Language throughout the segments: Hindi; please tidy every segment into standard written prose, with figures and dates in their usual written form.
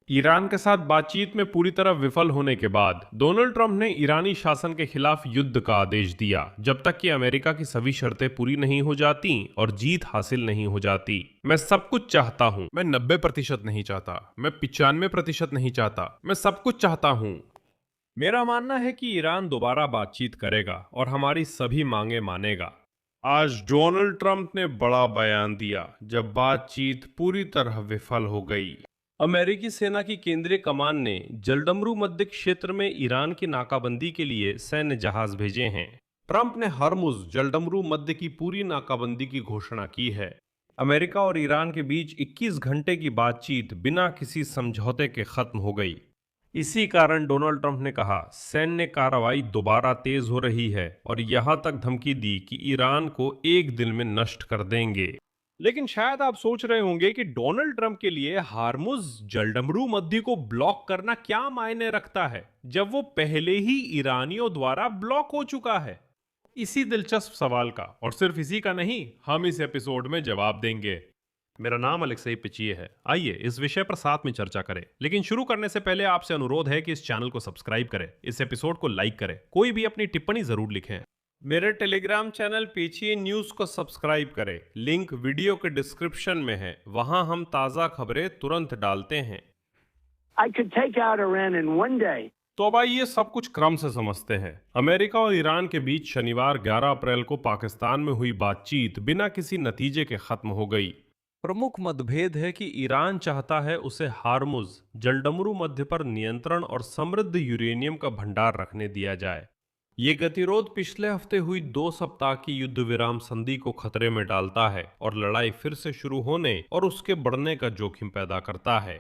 ईरान के साथ बातचीत में पूरी तरह विफल होने के बाद डोनाल्ड ट्रंप ने ईरानी शासन के खिलाफ युद्ध का आदेश दिया जब तक कि अमेरिका की सभी शर्तें पूरी नहीं हो जाती और जीत हासिल नहीं हो जाती। मैं सब कुछ चाहता हूँ। मैं 90% नहीं चाहता। मैं 95% नहीं चाहता। मैं सब कुछ चाहता हूँ। मेरा मानना है कि ईरान दोबारा बातचीत करेगा और हमारी सभी मांगे मानेगा। आज डोनाल्ड ट्रंप ने बड़ा बयान दिया जब बातचीत पूरी तरह विफल हो गई। अमेरिकी सेना की केंद्रीय कमान ने जलडमरू मध्य क्षेत्र में ईरान की नाकाबंदी के लिए सैन्य जहाज भेजे हैं। ट्रंप ने हरमुज जलडमरू मध्य की पूरी नाकाबंदी की घोषणा की है। अमेरिका और ईरान के बीच 21 घंटे की बातचीत बिना किसी समझौते के खत्म हो गई। इसी कारण डोनाल्ड ट्रंप ने कहा सैन्य कार्रवाई दोबारा तेज हो रही है और यहां तक धमकी दी कि ईरान को एक दिन में नष्ट कर देंगे। लेकिन शायद आप सोच रहे होंगे कि डोनाल्ड ट्रंप के लिए हार्मुज जलडमरू मध्य को ब्लॉक करना क्या मायने रखता है जब वो पहले ही ईरानियों द्वारा ब्लॉक हो चुका है। इसी दिलचस्प सवाल का और सिर्फ इसी का नहीं, हम इस एपिसोड में जवाब देंगे। मेरा नाम अलेक्सई पिचिए है। आइए इस विषय पर साथ में चर्चा करें। लेकिन शुरू करने से पहले आपसे अनुरोध है कि इस चैनल को सब्सक्राइब करें, इस एपिसोड को लाइक करें, कोई भी अपनी टिप्पणी जरूर लिखें। मेरे टेलीग्राम चैनल पेचिए न्यूज को सब्सक्राइब करें, लिंक वीडियो के डिस्क्रिप्शन में है। वहां हम ताज़ा खबरें तुरंत डालते हैं। I could take out Iran in one day. तो अब आइए सब कुछ क्रम से समझते हैं। अमेरिका और ईरान के बीच शनिवार 11 अप्रैल को पाकिस्तान में हुई बातचीत बिना किसी नतीजे के खत्म हो गई। प्रमुख मतभेद है कि ईरान चाहता है उसे हार्मुज जलडमरू मध्य पर नियंत्रण और समृद्ध यूरेनियम का भंडार रखने दिया जाए। ये गतिरोध पिछले हफ्ते हुई 2 सप्ताह की युद्ध विराम संधि को खतरे में डालता है और लड़ाई फिर से शुरू होने और उसके बढ़ने का जोखिम पैदा करता है।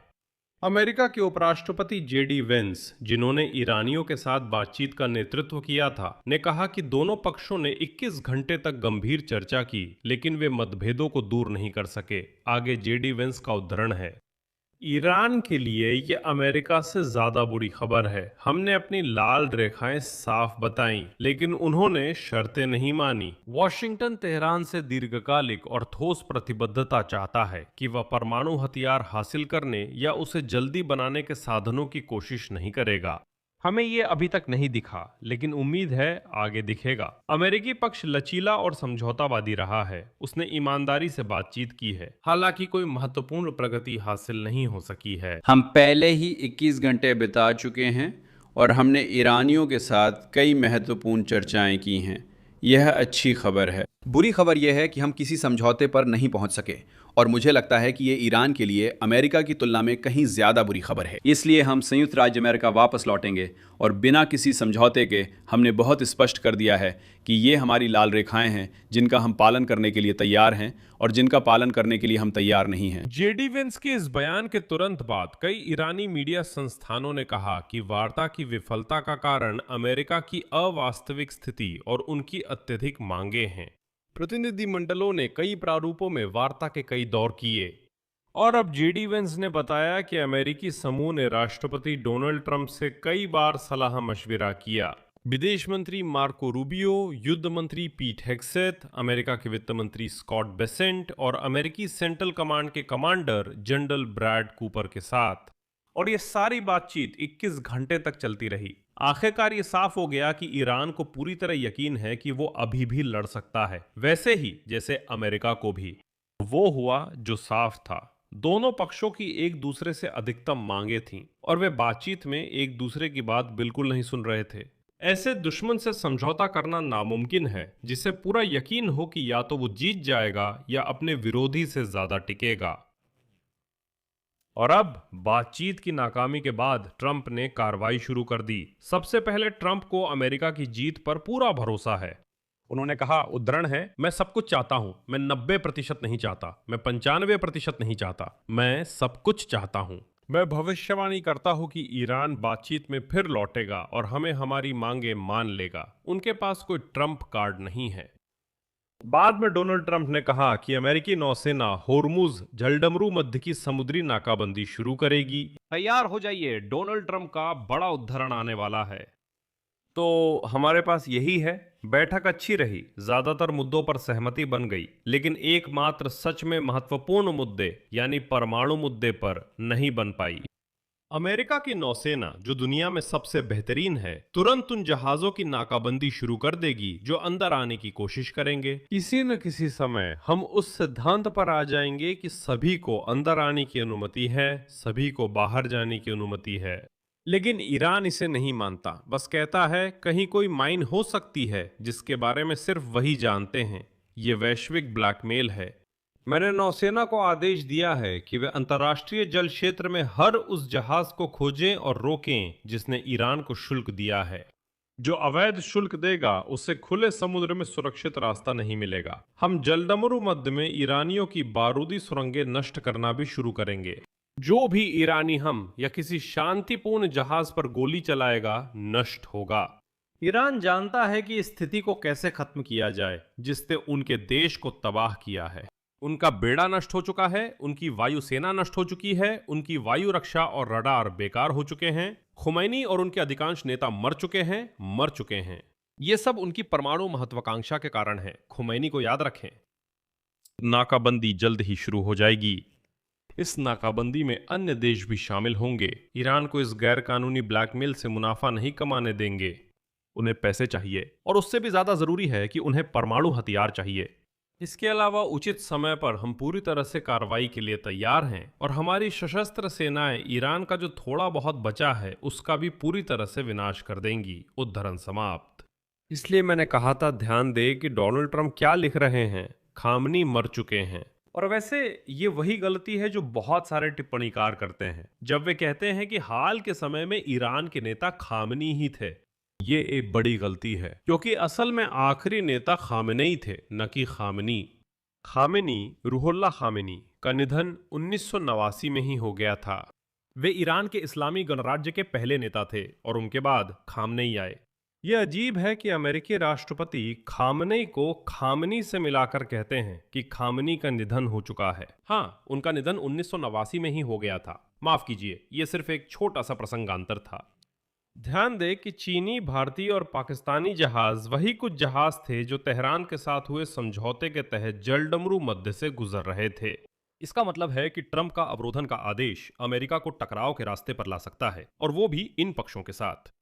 अमेरिका के उपराष्ट्रपति जेडी वेंस, जिन्होंने ईरानियों के साथ बातचीत का नेतृत्व किया था, ने कहा कि दोनों पक्षों ने 21 घंटे तक गंभीर चर्चा की, लेकिन वे मतभेदों को दूर नहीं कर सके। आगे जेडी वेंस का उद्धरण है। ईरान के लिए ये अमेरिका से ज्यादा बुरी खबर है। हमने अपनी लाल रेखाएं साफ बताईं, लेकिन उन्होंने शर्तें नहीं मानी। वॉशिंगटन तेहरान से दीर्घकालिक और ठोस प्रतिबद्धता चाहता है कि वह परमाणु हथियार हासिल करने या उसे जल्दी बनाने के साधनों की कोशिश नहीं करेगा। हमें ये अभी तक नहीं दिखा, लेकिन उम्मीद है आगे दिखेगा। अमेरिकी पक्ष लचीला और समझौतावादी रहा है। उसने ईमानदारी से बातचीत की है, हालांकि कोई महत्वपूर्ण प्रगति हासिल नहीं हो सकी है। हम पहले ही 21 घंटे बिता चुके हैं और हमने ईरानियों के साथ कई महत्वपूर्ण चर्चाएं की हैं। यह अच्छी खबर है। बुरी खबर यह है कि हम किसी समझौते पर नहीं पहुंच सके और मुझे लगता है कि ये ईरान के लिए अमेरिका की तुलना में कहीं ज़्यादा बुरी खबर है। इसलिए हम संयुक्त राज्य अमेरिका वापस लौटेंगे और बिना किसी समझौते के हमने बहुत स्पष्ट कर दिया है कि ये हमारी लाल रेखाएं हैं जिनका हम पालन करने के लिए तैयार हैं और जिनका पालन करने के लिए हम तैयार नहीं हैं। जेडी वेंस के इस बयान के तुरंत बाद कई ईरानी मीडिया संस्थानों ने कहा कि वार्ता की विफलता का कारण अमेरिका की अवास्तविक स्थिति और उनकी अत्यधिक मांगे हैं। प्रतिनिधिमंडलों ने कई प्रारूपों में वार्ता के कई दौर किए और अब जेडी वेंस ने बताया कि अमेरिकी समूह ने राष्ट्रपति डोनाल्ड ट्रंप से कई बार सलाह मशविरा किया। विदेश मंत्री मार्को रूबियो, युद्ध मंत्री पीट हेग्सेथ, अमेरिका के वित्त मंत्री स्कॉट बेसेंट और अमेरिकी सेंट्रल कमांड के कमांडर जनरल ब्रैड कूपर के साथ। और ये सारी बातचीत 21 घंटे तक चलती रही। आखिरकार ये साफ हो गया कि ईरान को पूरी तरह यकीन है कि वो अभी भी लड़ सकता है, वैसे ही जैसे अमेरिका को भी। वो हुआ जो साफ था। दोनों पक्षों की एक दूसरे से अधिकतम मांगे थीं और वे बातचीत में एक दूसरे की बात बिल्कुल नहीं सुन रहे थे। ऐसे दुश्मन से समझौता करना नामुमकिन है जिसे पूरा यकीन हो कि या तो वो जीत जाएगा या अपने विरोधी से ज्यादा टिकेगा। और अब बातचीत की नाकामी के बाद ट्रंप ने कार्रवाई शुरू कर दी। सबसे पहले ट्रंप को अमेरिका की जीत पर पूरा भरोसा है। उन्होंने कहा, उद्धरण है, मैं सब कुछ चाहता हूं। मैं 90% नहीं चाहता। मैं 95% नहीं चाहता। मैं सब कुछ चाहता हूं। मैं भविष्यवाणी करता हूं कि ईरान बातचीत में फिर लौटेगा और हमें हमारी मांगे मान लेगा। उनके पास कोई ट्रंप कार्ड नहीं है। बाद में डोनाल्ड ट्रंप ने कहा कि अमेरिकी नौसेना होर्मुज जलडमरू मध्य की समुद्री नाकाबंदी शुरू करेगी। तैयार हो जाइए, डोनाल्ड ट्रंप का बड़ा उद्धरण आने वाला है। तो हमारे पास यही है। बैठक अच्छी रही, ज्यादातर मुद्दों पर सहमति बन गई, लेकिन एकमात्र सच में महत्वपूर्ण मुद्दे यानी परमाणु मुद्दे पर नहीं बन पाई। अमेरिका की नौसेना, जो दुनिया में सबसे बेहतरीन है, तुरंत उन जहाजों की नाकाबंदी शुरू कर देगी जो अंदर आने की कोशिश करेंगे। किसी न किसी समय हम उस सिद्धांत पर आ जाएंगे कि सभी को अंदर आने की अनुमति है, सभी को बाहर जाने की अनुमति है। लेकिन ईरान इसे नहीं मानता, बस कहता है कहीं कोई माइन हो सकती है जिसके बारे में सिर्फ वही जानते हैं। ये वैश्विक ब्लैकमेल है। मैंने नौसेना को आदेश दिया है कि वे अंतर्राष्ट्रीय जल क्षेत्र में हर उस जहाज को खोजें और रोकें जिसने ईरान को शुल्क दिया है। जो अवैध शुल्क देगा उसे खुले समुद्र में सुरक्षित रास्ता नहीं मिलेगा। हम जलडमरू मध्य में ईरानियों की बारूदी सुरंगें नष्ट करना भी शुरू करेंगे। जो भी ईरानी हम या किसी शांतिपूर्ण जहाज पर गोली चलाएगा नष्ट होगा। ईरान जानता है कि इस स्थिति को कैसे खत्म किया जाए जिसने उनके देश को तबाह किया है। उनका बेड़ा नष्ट हो चुका है, उनकी वायुसेना नष्ट हो चुकी है, उनकी वायु रक्षा और रडार बेकार हो चुके हैं। खुमैनी और उनके अधिकांश नेता मर चुके हैं। ये सब उनकी परमाणु महत्वाकांक्षा के कारण है। खुमैनी को याद रखें। नाकाबंदी जल्द ही शुरू हो जाएगी। इस नाकाबंदी में अन्य देश भी शामिल होंगे। ईरान को इस गैर कानूनी ब्लैकमेल से मुनाफा नहीं कमाने देंगे। उन्हें पैसे चाहिए और उससे भी ज्यादा जरूरी है कि उन्हें परमाणु हथियार चाहिए। इसके अलावा उचित समय पर हम पूरी तरह से कार्रवाई के लिए तैयार हैं और हमारी सशस्त्र सेनाएं ईरान का जो थोड़ा बहुत बचा है उसका भी पूरी तरह से विनाश कर देंगी। उद्धरण समाप्त। इसलिए मैंने कहा था ध्यान दे कि डोनाल्ड ट्रंप क्या लिख रहे हैं। खामनी मर चुके हैं। और वैसे ये वही गलती है जो बहुत सारे टिप्पणीकार करते हैं जब वे कहते हैं कि हाल के समय में ईरान के नेता खामनी ही थे। ये एक बड़ी गलती है क्योंकि असल में आखिरी नेता खामेनेई थे, न कि खामनी। खामेनी, रूहुल्लाह खामेनी का निधन 1989 में ही हो गया था। वे ईरान के इस्लामी गणराज्य के पहले नेता थे और उनके बाद खामनेई आए। यह अजीब है कि अमेरिकी राष्ट्रपति खामनेई को खामनी से मिलाकर कहते हैं कि खामनी का निधन हो चुका है। हाँ, उनका निधन 1989 में ही हो गया था। माफ कीजिए, यह सिर्फ एक छोटा सा प्रसंगांतर था। ध्यान दें कि चीनी, भारतीय और पाकिस्तानी जहाज वही कुछ जहाज थे जो तेहरान के साथ हुए समझौते के तहत जलडमरू मध्य से गुजर रहे थे। इसका मतलब है कि ट्रंप का अवरोधन का आदेश अमेरिका को टकराव के रास्ते पर ला सकता है, और वो भी इन पक्षों के साथ।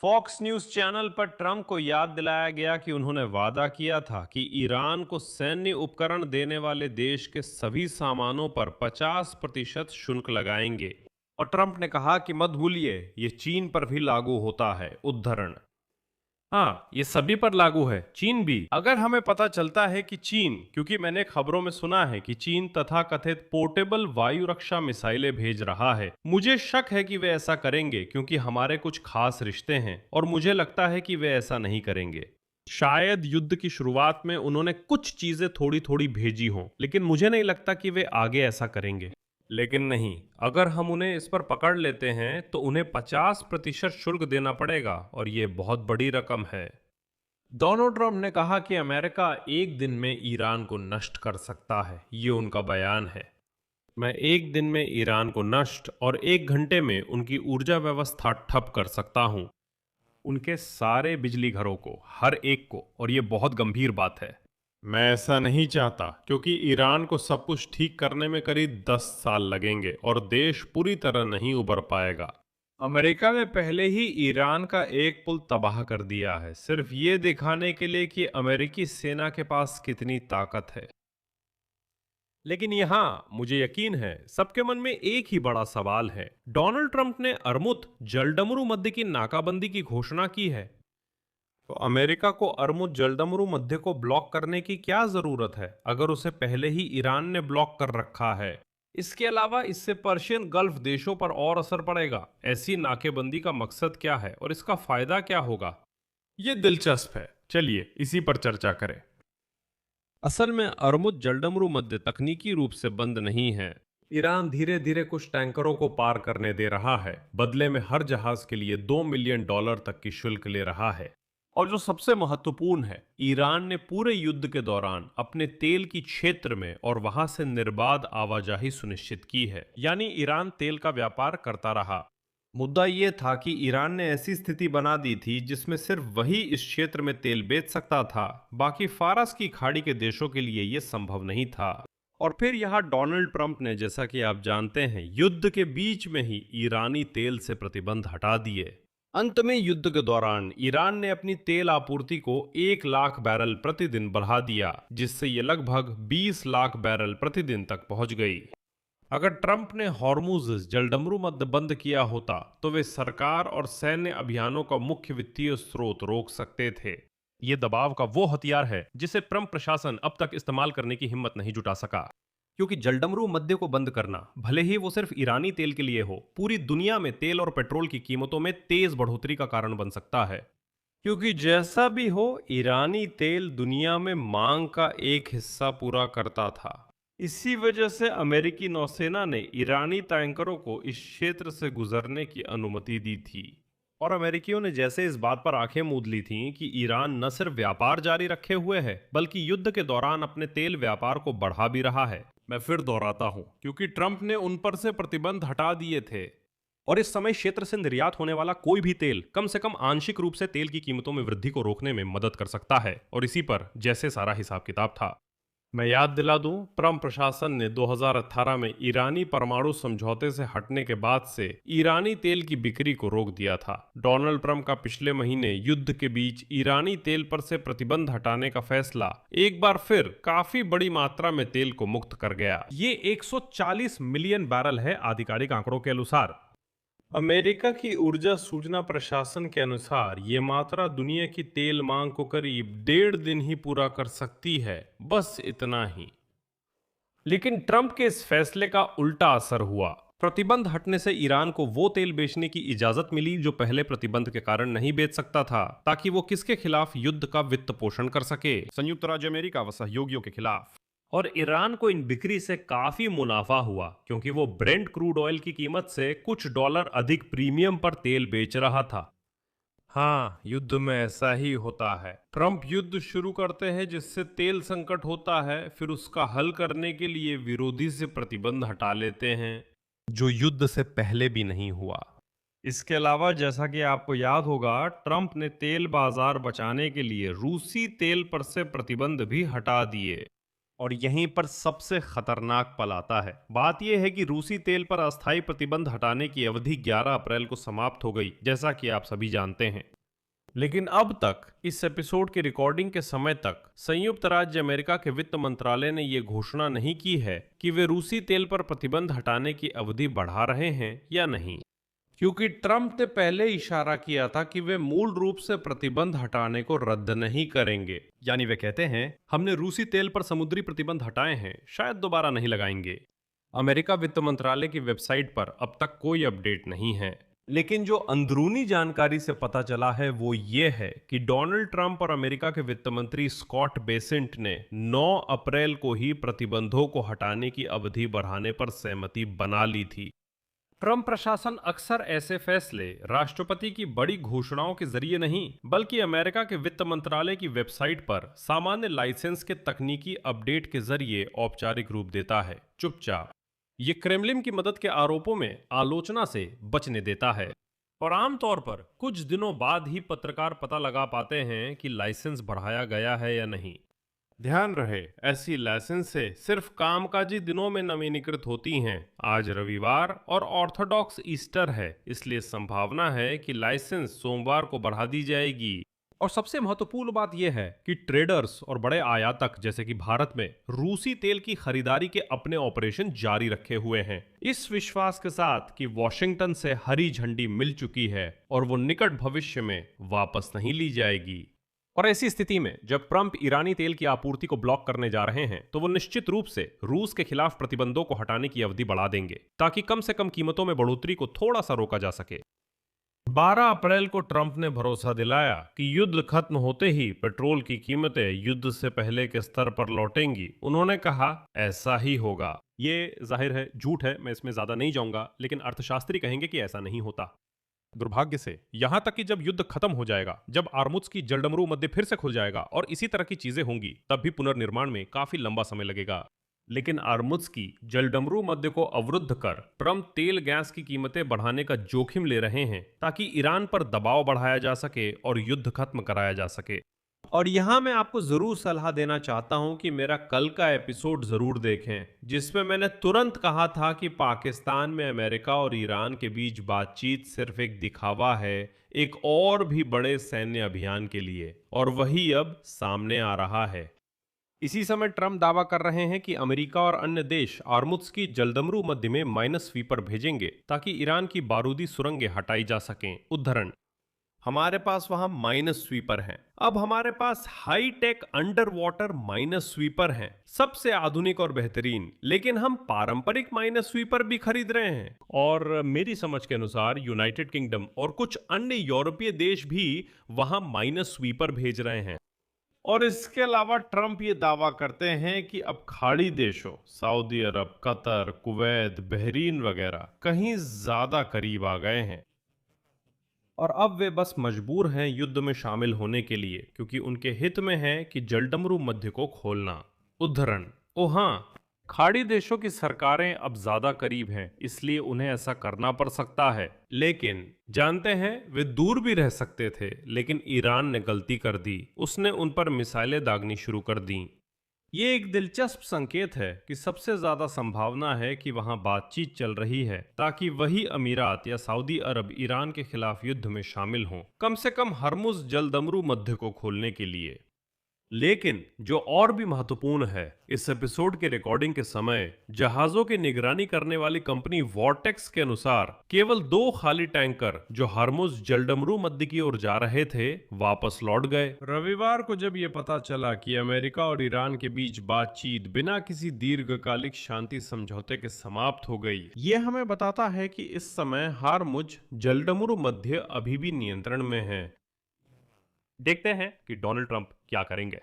फॉक्स न्यूज चैनल पर ट्रंप को याद दिलाया गया कि उन्होंने वादा किया था कि ईरान को सैन्य उपकरण देने वाले देश के सभी सामानों पर 50% शुल्क लगाएंगे। और ट्रंप ने कहा कि मत भूलिए, ये चीन पर भी लागू होता है। उद्धरण। हाँ, ये सभी पर लागू है, चीन भी। अगर हमें पता चलता है कि चीन, क्योंकि मैंने खबरों में सुना है कि चीन तथाकथित पोर्टेबल वायु रक्षा मिसाइलें भेज रहा है, मुझे शक है कि वे ऐसा करेंगे क्योंकि हमारे कुछ खास रिश्ते हैं, और मुझे लगता है कि वे ऐसा नहीं करेंगे। शायद युद्ध की शुरुआत में उन्होंने कुछ चीजें थोड़ी थोड़ी भेजी हों, लेकिन मुझे नहीं लगता कि वे आगे ऐसा करेंगे। लेकिन नहीं, अगर हम उन्हें इस पर पकड़ लेते हैं तो उन्हें 50% शुल्क देना पड़ेगा, और ये बहुत बड़ी रकम है। डोनाल्ड ट्रंप ने कहा कि अमेरिका एक दिन में ईरान को नष्ट कर सकता है। ये उनका बयान है। मैं एक दिन में ईरान को नष्ट और 1 घंटे में उनकी ऊर्जा व्यवस्था ठप कर सकता हूं, उनके सारे बिजली घरों को, हर एक को, और ये बहुत गंभीर बात है। मैं ऐसा नहीं चाहता क्योंकि ईरान को सब कुछ ठीक करने में करीब 10 साल लगेंगे और देश पूरी तरह नहीं उबर पाएगा। अमेरिका ने पहले ही ईरान का एक पुल तबाह कर दिया है, सिर्फ ये दिखाने के लिए कि अमेरिकी सेना के पास कितनी ताकत है। लेकिन यहाँ मुझे यकीन है सबके मन में एक ही बड़ा सवाल है। डोनाल्ड ट्रंप ने अर्मुद जलडमरू मध्य की नाकाबंदी की घोषणा की है, तो अमेरिका को अर्मुद जलडमरू मध्य को ब्लॉक करने की क्या जरूरत है अगर उसे पहले ही ईरान ने ब्लॉक कर रखा है। इसके अलावा इससे पर्शियन गल्फ देशों पर और असर पड़ेगा। ऐसी नाकेबंदी का मकसद क्या है और इसका फायदा क्या होगा, ये दिलचस्प है। चलिए इसी पर चर्चा करें। असल में अर्मुद जलडमरू मध्य तकनीकी रूप से बंद नहीं है। ईरान धीरे धीरे कुछ टैंकरों को पार करने दे रहा है, बदले में हर जहाज के लिए $2 मिलियन तक की शुल्क ले रहा है। और जो सबसे महत्वपूर्ण है, ईरान ने पूरे युद्ध के दौरान अपने तेल की क्षेत्र में और वहां से निर्बाध आवाजाही सुनिश्चित की है, यानी ईरान तेल का व्यापार करता रहा। मुद्दा ये था कि ईरान ने ऐसी स्थिति बना दी थी जिसमें सिर्फ वही इस क्षेत्र में तेल बेच सकता था, बाकी फारस की खाड़ी के देशों के लिए यह संभव नहीं था। और फिर यहाँ डोनाल्ड ट्रंप ने, जैसा कि आप जानते हैं, युद्ध के बीच में ही ईरानी तेल से प्रतिबंध हटा दिए। अंत में युद्ध के दौरान ईरान ने अपनी तेल आपूर्ति को 1 लाख बैरल प्रतिदिन बढ़ा दिया, जिससे ये लगभग 20 लाख बैरल प्रतिदिन तक पहुंच गई। अगर ट्रंप ने हॉर्मुज जलडमरू मध्य बंद किया होता तो वे सरकार और सैन्य अभियानों का मुख्य वित्तीय स्रोत रोक सकते थे। ये दबाव का वो हथियार है जिसे ट्रंप प्रशासन अब तक इस्तेमाल करने की हिम्मत नहीं जुटा सका, क्योंकि जलडमरू मध्य को बंद करना, भले ही वो सिर्फ ईरानी तेल के लिए हो, पूरी दुनिया में तेल और पेट्रोल की कीमतों में तेज बढ़ोतरी का कारण बन सकता है। क्योंकि जैसा भी हो, ईरानी तेल दुनिया में मांग का एक हिस्सा पूरा करता था। इसी वजह से अमेरिकी नौसेना ने ईरानी टैंकरों को इस क्षेत्र से गुजरने की अनुमति दी थी। और अमेरिकियों ने जैसे इस बात पर आंखें मूंद ली थीं कि ईरान न सिर्फ व्यापार जारी रखे हुए है, बल्कि युद्ध के दौरान अपने तेल व्यापार को बढ़ा भी रहा है। मैं फिर दोहराता हूं, क्योंकि ट्रंप ने उन पर से प्रतिबंध हटा दिए थे और इस समय क्षेत्र से निर्यात होने वाला कोई भी तेल कम से कम आंशिक रूप से तेल की कीमतों में वृद्धि को रोकने में मदद कर सकता है। और इसी पर जैसे सारा हिसाब किताब था। मैं याद दिला दूं, ट्रंप प्रशासन ने 2018 में ईरानी परमाणु समझौते से हटने के बाद से ईरानी तेल की बिक्री को रोक दिया था। डोनाल्ड ट्रंप का पिछले महीने युद्ध के बीच ईरानी तेल पर से प्रतिबंध हटाने का फैसला एक बार फिर काफी बड़ी मात्रा में तेल को मुक्त कर गया। ये 140 मिलियन बैरल है आधिकारिक आंकड़ों के अनुसार। अमेरिका की ऊर्जा सूचना प्रशासन के अनुसार ये मात्रा दुनिया की तेल मांग को करीब 1.5 दिन ही पूरा कर सकती है, बस इतना ही। लेकिन ट्रंप के इस फैसले का उल्टा असर हुआ। प्रतिबंध हटने से ईरान को वो तेल बेचने की इजाजत मिली जो पहले प्रतिबंध के कारण नहीं बेच सकता था, ताकि वो किसके खिलाफ युद्ध का वित्त पोषण कर सके, संयुक्त राज्य अमेरिका व सहयोगियों के खिलाफ। और ईरान को इन बिक्री से काफी मुनाफा हुआ, क्योंकि वो ब्रेंट क्रूड ऑयल की कीमत से कुछ डॉलर अधिक प्रीमियम पर तेल बेच रहा था। हाँ, युद्ध में ऐसा ही होता है। ट्रंप युद्ध शुरू करते हैं जिससे तेल संकट होता है, फिर उसका हल करने के लिए विरोधी से प्रतिबंध हटा लेते हैं, जो युद्ध से पहले भी नहीं हुआ। इसके अलावा, जैसा कि आपको याद होगा, ट्रंप ने तेल बाजार बचाने के लिए रूसी तेल पर से प्रतिबंध भी हटा दिए। और यहीं पर सबसे खतरनाक पल आता है। बात यह है कि रूसी तेल पर अस्थायी प्रतिबंध हटाने की अवधि 11 अप्रैल को समाप्त हो गई, जैसा कि आप सभी जानते हैं। लेकिन अब तक, इस एपिसोड की रिकॉर्डिंग के समय तक, संयुक्त राज्य अमेरिका के वित्त मंत्रालय ने यह घोषणा नहीं की है कि वे रूसी तेल पर प्रतिबंध हटाने की अवधि बढ़ा रहे हैं या नहीं, क्योंकि ट्रंप ने पहले इशारा किया था कि वे मूल रूप से प्रतिबंध हटाने को रद्द नहीं करेंगे। यानी वे कहते हैं, हमने रूसी तेल पर समुद्री प्रतिबंध हटाए हैं, शायद दोबारा नहीं लगाएंगे। अमेरिका वित्त मंत्रालय की वेबसाइट पर अब तक कोई अपडेट नहीं है। लेकिन जो अंदरूनी जानकारी से पता चला है वो ये है कि डोनाल्ड ट्रंप और अमेरिका के वित्त मंत्री स्कॉट बेसेंट ने 9 अप्रैल को ही प्रतिबंधों को हटाने की अवधि बढ़ाने पर सहमति बना ली थी। ट्रंप प्रशासन अक्सर ऐसे फैसले राष्ट्रपति की बड़ी घोषणाओं के जरिए नहीं, बल्कि अमेरिका के वित्त मंत्रालय की वेबसाइट पर सामान्य लाइसेंस के तकनीकी अपडेट के जरिए औपचारिक रूप देता है, चुपचाप। ये क्रेमलिन की मदद के आरोपों में आलोचना से बचने देता है। और आमतौर पर कुछ दिनों बाद ही पत्रकार पता लगा पाते हैं कि लाइसेंस बढ़ाया गया है या नहीं। ध्यान रहे, ऐसी लाइसेंस से सिर्फ कामकाजी दिनों में नवीनीकृत होती हैं। आज रविवार और ऑर्थोडॉक्स ईस्टर है, इसलिए संभावना है कि लाइसेंस सोमवार को बढ़ा दी जाएगी। और सबसे महत्वपूर्ण बात यह है कि ट्रेडर्स और बड़े आयातक जैसे कि भारत में रूसी तेल की खरीदारी के अपने ऑपरेशन जारी रखे हुए हैं, इस विश्वास के साथ कि वॉशिंगटन से हरी झंडी मिल चुकी है और वो निकट भविष्य में वापस नहीं ली जाएगी। और ऐसी स्थिति में जब ट्रंप ईरानी तेल की आपूर्ति को ब्लॉक करने जा रहे हैं, तो वो निश्चित रूप से रूस के खिलाफ प्रतिबंधों को हटाने की अवधि बढ़ा देंगे, ताकि कम से कम कीमतों में बढ़ोतरी को थोड़ा सा रोका जा सके। 12 अप्रैल को ट्रंप ने भरोसा दिलाया कि युद्ध खत्म होते ही पेट्रोल की कीमतें युद्ध से पहले के स्तर पर लौटेंगी। उन्होंने कहा, ऐसा ही होगा। ये जाहिर है झूठ है, मैं इसमें ज्यादा नहीं जाऊंगा, लेकिन अर्थशास्त्री कहेंगे कि ऐसा नहीं होता। दुर्भाग्य से यहां तक कि जब युद्ध खत्म हो जाएगा, जब आर्मुज की जलडमरू मध्य फिर से खुल जाएगा और इसी तरह की चीजें होंगी, तब भी पुनर्निर्माण में काफी लंबा समय लगेगा। लेकिन आर्मुज की जलडमरू मध्य को अवरुद्ध कर ट्रंप तेल गैस की कीमतें बढ़ाने का जोखिम ले रहे हैं, ताकि ईरान पर दबाव बढ़ाया जा सके और युद्ध खत्म कराया जा सके। और यहाँ मैं आपको जरूर सलाह देना चाहता हूँ कि मेरा कल का एपिसोड जरूर देखें, जिसमें मैंने तुरंत कहा था कि पाकिस्तान में अमेरिका और ईरान के बीच बातचीत सिर्फ एक दिखावा है एक और भी बड़े सैन्य अभियान के लिए, और वही अब सामने आ रहा है। इसी समय ट्रंप दावा कर रहे हैं कि अमेरिका और अन्य देश आर्मुद्स की जलदमरू मध्य में माइनस स्वीपर भेजेंगे ताकि ईरान की बारूदी सुरंगें हटाई जा सकें। उद्धरण, हमारे पास वहां माइनस स्वीपर हैं। अब हमारे पास high tech under water minesweeper हैं, सबसे आधुनिक और बेहतरीन, लेकिन हम पारंपरिक माइनस स्वीपर भी खरीद रहे हैं। और मेरी समझ के अनुसार यूनाइटेड किंगडम और कुछ अन्य यूरोपीय देश भी वहां माइनस स्वीपर भेज रहे हैं। और इसके अलावा ट्रंप ये दावा करते हैं कि अब खाड़ी देशों सऊदी अरब, कतर, कुवैत, बहरीन वगैरह कहीं ज्यादा करीब आ गए हैं और अब वे बस मजबूर हैं युद्ध में शामिल होने के लिए, क्योंकि उनके हित में है कि जलडमरू मध्य को खोलना। उद्धरण, ओ हाँ, खाड़ी देशों की सरकारें अब ज्यादा करीब हैं, इसलिए उन्हें ऐसा करना पड़ सकता है। लेकिन जानते हैं, वे दूर भी रह सकते थे, लेकिन ईरान ने गलती कर दी, उसने उन पर मिसाइलें दागनी शुरू कर दी। ये एक दिलचस्प संकेत है कि सबसे ज्यादा संभावना है कि वहां बातचीत चल रही है ताकि वही अमीरात या सऊदी अरब ईरान के खिलाफ युद्ध में शामिल हों, कम से कम हर्मुज जलदमरू मध्य को खोलने के लिए। लेकिन जो और भी महत्वपूर्ण है, इस एपिसोड के रिकॉर्डिंग के समय जहाजों की निगरानी करने वाली कंपनी वॉर्टेक्स के अनुसार केवल 2 खाली टैंकर जो हर्मुज जलडमरू मध्य की ओर जा रहे थे वापस लौट गए। रविवार को जब यह पता चला कि अमेरिका और ईरान के बीच बातचीत बिना किसी दीर्घकालिक शांति समझौते के समाप्त हो गई, यह हमें बताता है कि इस समय हर्मुज जलडमरू मध्य अभी भी नियंत्रण में है। देखते हैं कि डोनाल्ड ट्रंप क्या करेंगे,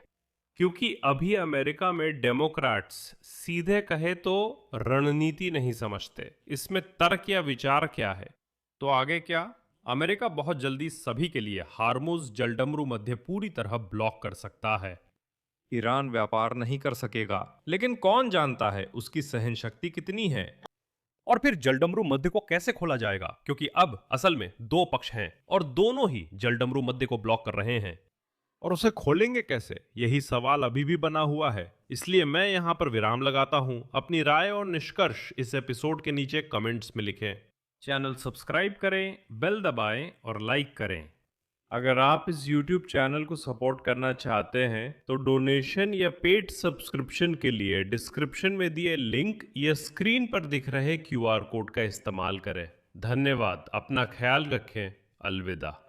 क्योंकि अभी अमेरिका में डेमोक्रेट्स सीधे कहे तो रणनीति नहीं समझते, इसमें तर्क या विचार क्या है। तो आगे क्या? अमेरिका बहुत जल्दी सभी के लिए हार्मुज जलडमरू मध्य पूरी तरह ब्लॉक कर सकता है। ईरान व्यापार नहीं कर सकेगा, लेकिन कौन जानता है उसकी सहन शक्ति कितनी है। और फिर जलडमरू मध्य को कैसे खोला जाएगा, क्योंकि अब असल में 2 पक्ष हैं और दोनों ही जलडमरू मध्य को ब्लॉक कर रहे हैं। और उसे खोलेंगे कैसे, यही सवाल अभी भी बना हुआ है। इसलिए मैं यहाँ पर विराम लगाता हूँ। अपनी राय और निष्कर्ष इस एपिसोड के नीचे कमेंट्स में लिखें। चैनल सब्सक्राइब करें, बेल दबाएं और लाइक करें। अगर आप इस YouTube चैनल को सपोर्ट करना चाहते हैं तो डोनेशन या पेड सब्सक्रिप्शन के लिए डिस्क्रिप्शन में दिए लिंक या स्क्रीन पर दिख रहे QR कोड का इस्तेमाल करें। धन्यवाद। अपना ख्याल रखें। अलविदा।